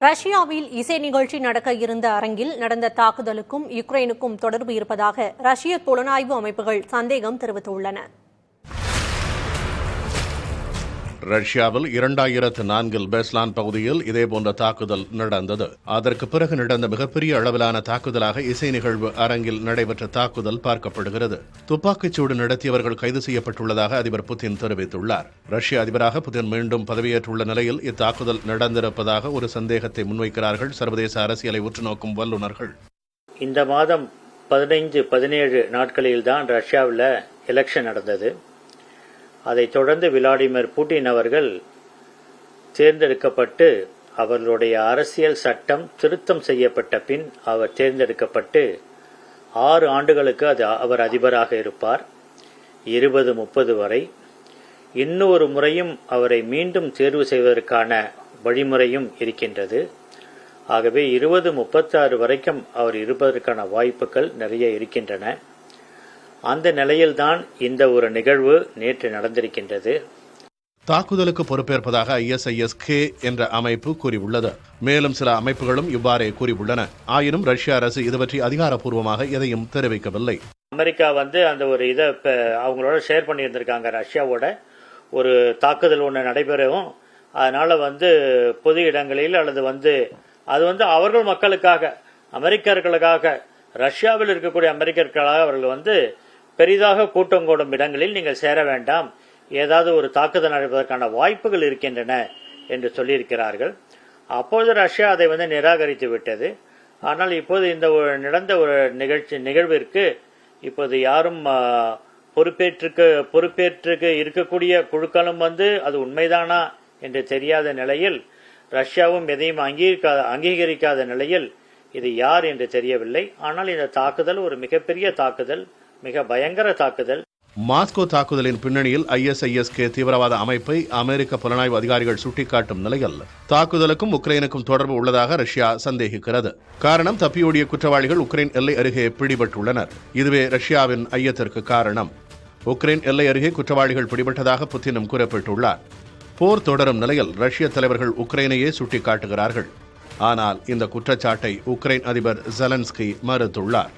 ரஷ்யாவில் இசை நிகழ்ச்சி நடக்க இருந்த அரங்கில் நடந்த தாக்குதலுக்கும் யுக்ரைனுக்கும் தொடர்பு இருப்பதாக ரஷ்ய புலனாய்வு அமைப்புகள் சந்தேகம் தெரிவித்துள்ளன. ரஷ்யாவில் 2004 பெஸ்லான் பகுதியில் இதேபோன்ற தாக்குதல் நடந்தது. அதற்கு பிறகு நடந்த மிகப்பெரிய அளவிலான தாக்குதலாக இசை நிகழ்வு அரங்கில் நடைபெற்ற தாக்குதல் பார்க்கப்படுகிறது. துப்பாக்கிச்சூடு நடத்தியவர்கள் கைது செய்யப்பட்டுள்ளதாக அதிபர் புதின் தெரிவித்துள்ளார். ரஷ்ய அதிபராக புதின் மீண்டும் பதவியேற்றுள்ள நிலையில் இத்தாக்குதல் நடந்திருப்பதாக ஒரு சந்தேகத்தை முன்வைக்கிறார்கள் சர்வதேச அரசியலை உற்றுநோக்கும் வல்லுநர்கள். இந்த மாதம் 15-17 நாட்களில்தான் ரஷ்யாவில் எலெக்ஷன் நடந்தது. அதைத் தொடர்ந்து விளாடிமிர் புட்டின் அவர்கள் தேர்ந்தெடுக்கப்பட்டு அவர்களுடைய அரசியல் சட்டம் திருத்தம் செய்யப்பட்ட பின் அவர் தேர்ந்தெடுக்கப்பட்டு 6 ஆண்டுகளுக்கு அவர் அதிபராக இருப்பார், 20-30 வரை. இன்னொரு முறையும் அவரை மீண்டும் தேர்வு செய்வதற்கான வழிமுறையும் இருக்கின்றது. ஆகவே 2036 வரைக்கும் அவர் இருப்பதற்கான வாய்ப்புகள் நிறைய இருக்கின்றன. அந்த நிலையில்தான் இந்த ஒரு நிகழ்வு நேற்று நடந்திருக்கின்றது. தாக்குதலுக்கு பொறுப்பேற்பதாக ISIS-K என்ற அமைப்பு கூறியுள்ளது. மேலும் சில அமைப்புகளும் இவ்வாறே கூறியுள்ளன. ஆயினும் ரஷ்ய அரசு இது பற்றி அதிகாரப்பூர்வமாக எதையும் தெரிவிக்கவில்லை. அமெரிக்கா அந்த ஒரு இதை அவங்களோட ஷேர் பண்ணியிருந்திருக்காங்க. ரஷ்யாவோட ஒரு தாக்குதல் ஒன்று நடைபெறவும் அதனால பொது இடங்களில் அல்லது அது அவர்கள் மக்களுக்காக, அமெரிக்கர்களுக்காக, ரஷ்யாவில் இருக்கக்கூடிய அமெரிக்கர்களாக அவர்கள் பெரிதாக கூட்டம் கூடும் இடங்களில் நீங்கள் சேர வேண்டாம், ஏதாவது ஒரு தாக்குதல் நடப்பதற்கான வாய்ப்புகள் இருக்கின்றன என்று சொல்லியிருக்கிறார்கள். அப்போது ரஷ்யா அதை நிராகரித்து விட்டது. ஆனால் இப்போது இந்த நடந்த ஒரு நிகழ்விற்கு இப்போது யாரும் பொறுப்பேற்று இருக்கக்கூடிய குழுக்களும் அது உண்மைதானா என்று தெரியாத நிலையில், ரஷ்யாவும் எதையும் அங்கீகரிக்காத நிலையில் இது யார் என்று தெரியவில்லை. ஆனால் இந்த தாக்குதல் ஒரு மிகப்பெரிய தாக்குதல், மிக பயங்கர தாக்குதல். மாஸ்கோ தாக்குதலின் பின்னணியில் ISIS-K தீவிரவாத அமைப்பை அமெரிக்க புலனாய்வு அதிகாரிகள் சுட்டிக்காட்டும் நிலையில் தாக்குதலுக்கும் உக்ரைனுக்கும் தொடர்பு உள்ளதாக ரஷ்யா சந்தேகிக்கிறது. காரணம், தப்பியோடிய குற்றவாளிகள் உக்ரைன் எல்லை அருகே பிடிபட்டுள்ளனர். இதுவே ரஷ்யாவின் ஐயத்திற்கு காரணம். உக்ரைன் எல்லை அருகே குற்றவாளிகள் பிடிபட்டதாக புதினும் குறிப்பிட்டுள்ளார். போர் தொடரும் நிலையில் ரஷ்ய தலைவர்கள் உக்ரைனையே சுட்டிக்காட்டுகிறார்கள். ஆனால் இந்த குற்றச்சாட்டை உக்ரைன் அதிபர் ஜெலன்ஸ்கி மறுத்துள்ளார்.